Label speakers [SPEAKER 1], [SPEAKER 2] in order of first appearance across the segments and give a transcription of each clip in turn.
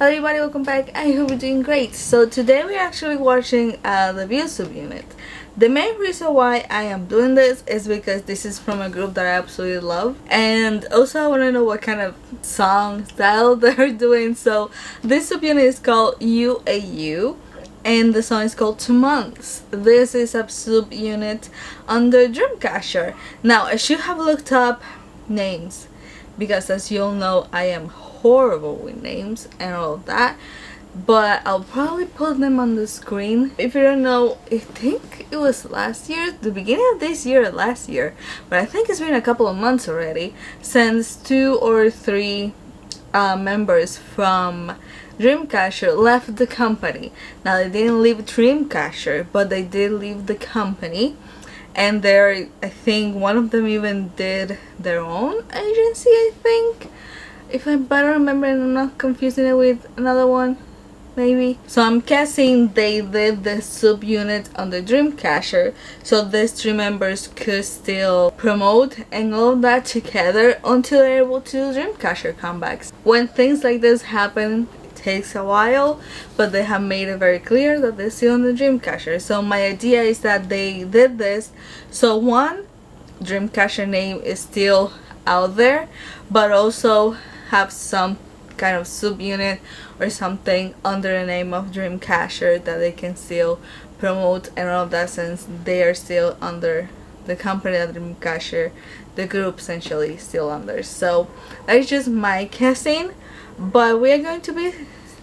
[SPEAKER 1] Hello everybody, welcome back. I hope you're doing great. So today we're actually watching the View subunit. The main reason why I am doing this is because this is from a group that I absolutely love, and also I want to know what kind of song style they're doing. So this subunit is called UAU and the song is called 2 Months. This is a subunit under Dreamcatcher. Now I should have looked up names because, as you all know, I am horrible with names and all of that, but I'll probably put them on the screen. If you don't know, I think it was last year, the beginning of this year or last year, but I think it's been a couple of months already since 2 or 3 members from Dreamcatcher left the company. Now they didn't leave Dreamcatcher, but they did leave the company, and I think one of them even did their own agency, I think, if I better remember and I'm not confusing it with another one, maybe. So I'm guessing they did the subunit on the Dreamcatcher so these 3 members could still promote and all of that together until they're able to do Dreamcatcher comebacks. When things like this happen, it takes a while, but they have made it very clear that they're still on the Dreamcatcher. So my idea is that they did this so one, Dreamcatcher name is still out there, but also have some kind of subunit or something under the name of Dreamcatcher that they can still promote and all of that, since they are still under the company that Dreamcatcher, the group, essentially still under. So that's just my guessing, but we are going to be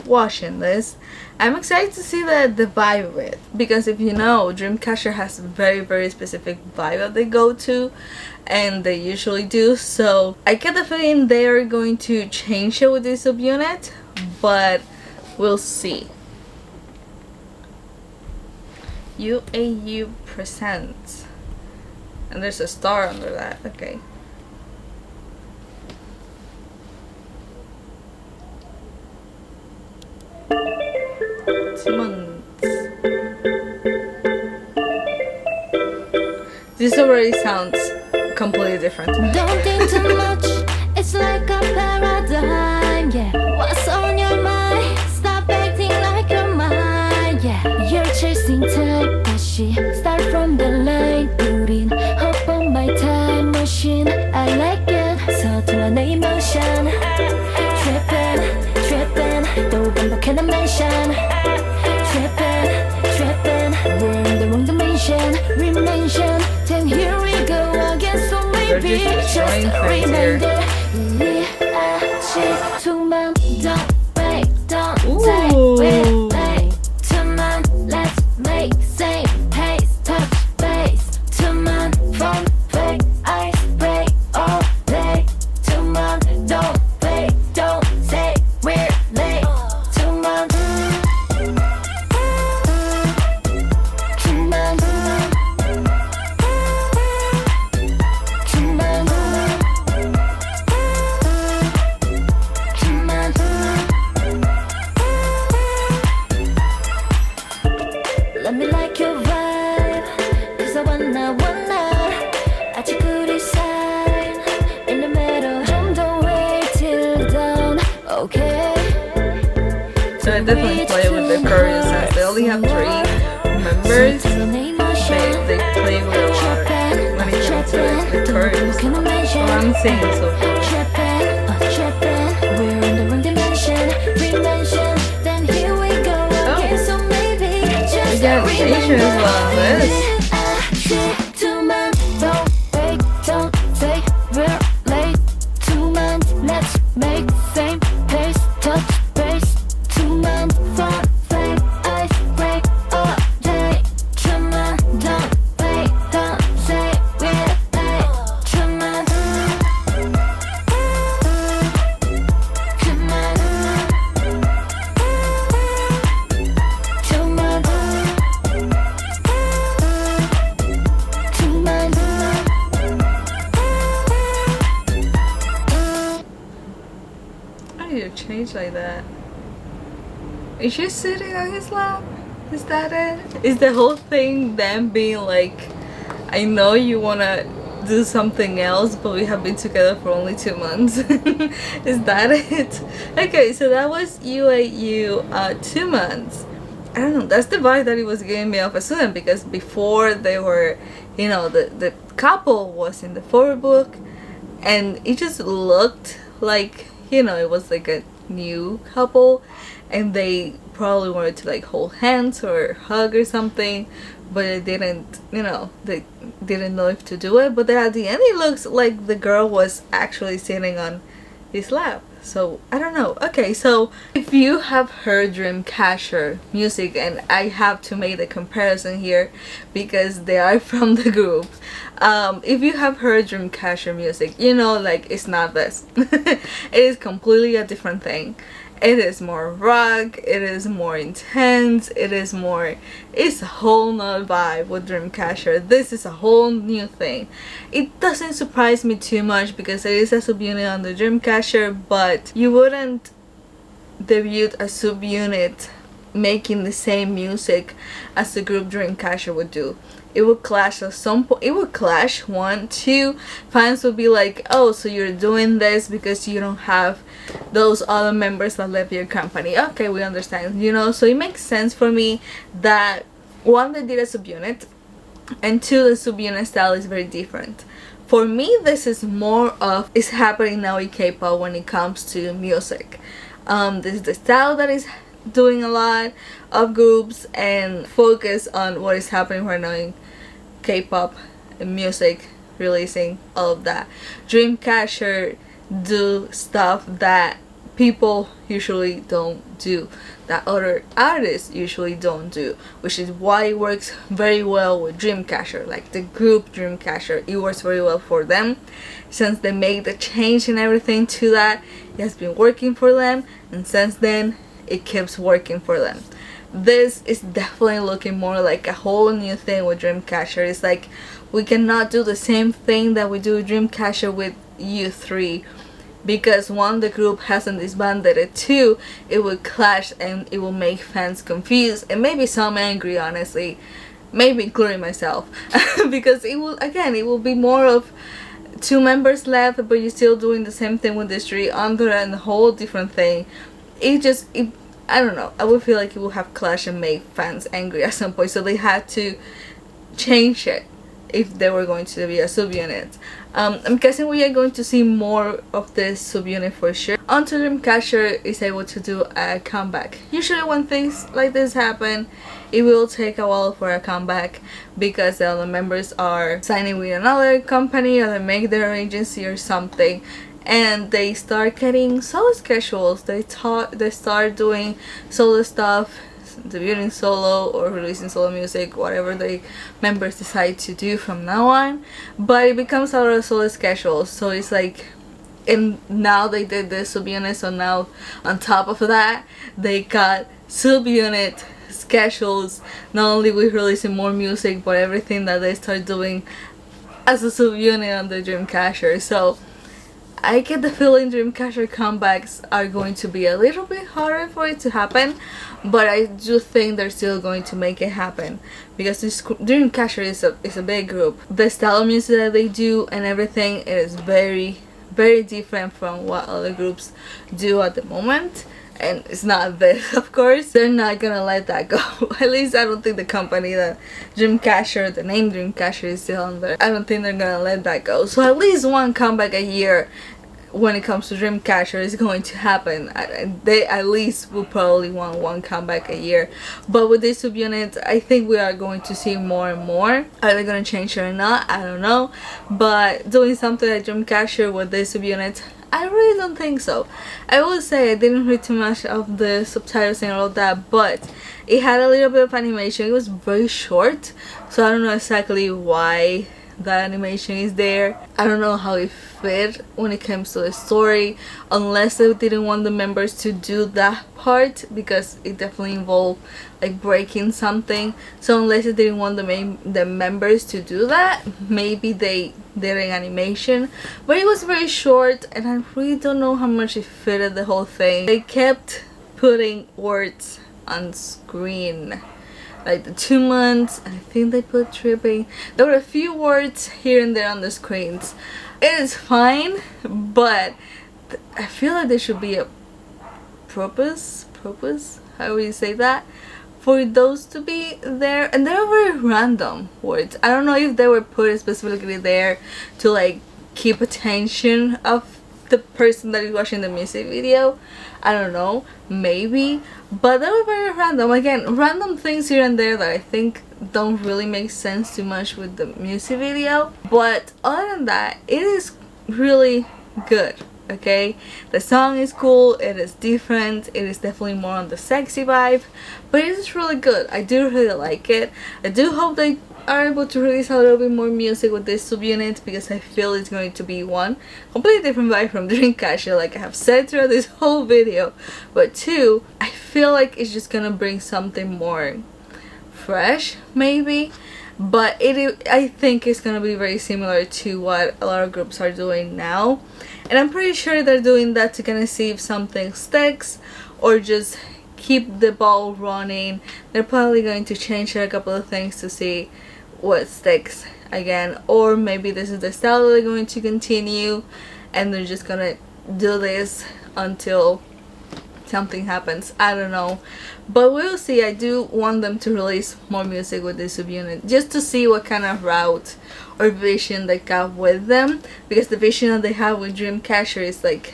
[SPEAKER 1] watching this. I'm excited to see the vibe of it, because if you know, Dreamcatcher has a very specific vibe that they go to, and they usually do. So I get the feeling they are going to change it with this subunit, but we'll see. UAU presents, and there's a star under that. Okay. This already sounds completely different.
[SPEAKER 2] Don't think too much, it's like a paradigm, yeah. What's on your mind? Stop acting like you're mine, yeah. You're chasing time, 다시 start from the line. 우린 hop on my time machine. I like it, 서툴러 내 emotion. Trippin', 또 반복해 난 mention. Trippin', we're in the wrong dimension. Remention, then here we go again. So maybe just a reminder. 우리 아직 2 months, don't wait, don't take with late. 2 months, let's make same pace, touch base. 2 months, from fake ice break all day. 2 months, don't wait, don't say we're late. 2 months. 2 months. 2 months. 2 months. Let me like your vibe, 'cause I wanna 아직 우리 sign in the middle. 좀 더 wait till dawn, okay?
[SPEAKER 1] So I definitely play with the chorus, since they only have 3 members. They play with a lot when it comes to the chorus. So I'm singing so far.
[SPEAKER 2] We're in the wrong dimension, remention, then here we go again. So maybe just
[SPEAKER 1] got Asian as well on this.
[SPEAKER 2] 2 months, don't wait, don't say we're late. 2 months, let's make same pace, touch base. 2 months, from fake ice break all day. 2 months, don't wait, don't say we're late. 2 months. 2 months. 2 months. 2 months.
[SPEAKER 1] How do you change like that? Is she sitting on his lap? Is that it? Is the whole thing them being like, I know you wanna do something else, but we have been together for only 2 months. Is that it? Okay, so that was UAU 2 months. I don't know, that's the vibe that it was giving me of a student, because before they were, you know, the couple was in the photo book, and it just looked like, you know, it was like a new couple, and they probably wanted to like hold hands or hug or something, but they didn't, you know, they didn't know if to do it. But then at the end it looks like the girl was actually sitting on his lap. So I don't know. Okay, so if you have heard Dreamcatcher music, and I have to make the comparison here because they are from the group, if you have heard Dreamcatcher music, you know, like, it's not this. It is completely a different thing. It is more rock, it is more intense, it's a whole nother vibe with Dreamcatcher. This is a whole new thing. It doesn't surprise me too much because it is a subunit on the Dreamcatcher, but you wouldn't debut a subunit making the same music as the group Dreamcatcher would do. It would clash at some point. It would clash. 1, 2, fans would be like, oh, so you're doing this because you don't have those other members that left your company. Okay, we understand, you know. So it makes sense for me that, 1, they did a subunit, and 2, the subunit style is very different. For me, this is more of, it's happening now in K-pop when it comes to music. This is the style that is doing a lot of groups and focus on what is happening right now in K-pop and music, releasing all of that. Dreamcatcher do stuff that people usually don't do, that other artists usually don't do, which is why it works very well with Dreamcatcher. Like the group Dreamcatcher, it works very well for them since they made the change and everything to that. It has been working for them, and since then it keeps working for them. This is definitely looking more like a whole new thing with Dreamcatcher. It's like we cannot do the same thing that we do with Dreamcatcher with U3, because 1, the group hasn't disbanded, it 2, it will clash and it will make fans confused and maybe some angry, honestly, maybe including myself. Because it will be more of 2 members left, but you're still doing the same thing with this 3 under and a whole different thing. I don't know, I would feel like it would have clash and make fans angry at some point, so they had to change it if they were going to be a subunit. I'm guessing we are going to see more of this subunit for sure until Dreamcatcher is able to do a comeback. Usually when things like this happen, it will take a while for a comeback because the other members are signing with another company, or they make their agency or something, and they start getting solo schedules. They start doing solo stuff, debuting solo or releasing solo music, whatever the members decide to do from now on. But it becomes a lot of solo schedules, so it's like, and now they did this subunit, so now on top of that they got subunit schedules, not only with releasing more music, but everything that they start doing as a subunit on the Dreamcatcher. So I get the feeling Dreamcatcher comebacks are going to be a little bit harder for it to happen, but I do think they're still going to make it happen because this Dreamcatcher is a big group. The style of music that they do and everything is very, very different from what other groups do at the moment. And it's not this, of course. They're not gonna let that go. At least I don't think the company that Dreamcatcher, the name Dreamcatcher, is still under. I don't think they're gonna let that go. So at least 1 comeback a year when it comes to Dreamcatcher is going to happen. They at least will probably want 1 comeback a year. But with this subunit, I think we are going to see more and more. Are they gonna change it or not? I don't know. But doing something like Dreamcatcher with this subunit, I really don't think so. I will say I didn't read too much of the subtitles and all that, but it had a little bit of animation. It was very short, so I don't know exactly why that animation is there. I don't know how it fit when it comes to the story, unless they didn't want the members to do that part, because it definitely involved like breaking something. So unless they didn't want the members to do that, maybe they did an animation, but it was very short and I really don't know how much it fitted the whole thing. They kept putting words on screen. like the 2 months, and I think they put tripping. There were a few words here and there on the screens. It is fine, but I feel like there should be a purpose, how would you say that, for those to be there. And they're very random words. I don't know if they were put specifically there to like keep attention of the person that is watching the music video. I don't know, maybe, but they were very random. Again, random things here and there that I think don't really make sense too much with the music video. But other than that, it is really good. Okay, the song is cool, it is different, it is definitely more on the sexy vibe, but it is really good. I do really like it. I do hope they are able to release a little bit more music with this subunit, because I feel it's going to be, one, completely different vibe from Dreamcatcher, like I have said throughout this whole video, but two, I feel like it's just gonna bring something more fresh, maybe. But I think it's gonna be very similar to what a lot of groups are doing now, and I'm pretty sure they're doing that to kind of see if something sticks or just keep the ball running. They're probably going to change a couple of things to see what sticks again, or maybe this is the style that they're going to continue and they're just gonna do this until something happens. I don't know, but we'll see. I do want them to release more music with this subunit, just to see what kind of route or vision they got with them, because the vision that they have with Dreamcatcher is like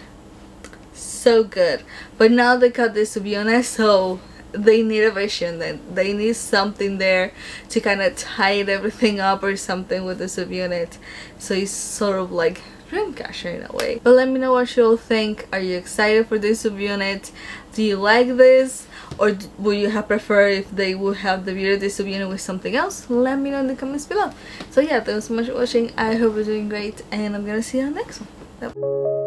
[SPEAKER 1] so good, but now they got this subunit, so they need a vision, then they need something there to kind of tie everything up or something with the subunit, so it's sort of like Dreamcatcher in a way. But let me know what you all think. Are you excited for this subunit? Do you like this, or would you have preferred if they would have the video this subunit with something else? Let me know in the comments below. So yeah, thanks so much for watching. I hope you're doing great, and I'm gonna see you on the next one. Bye.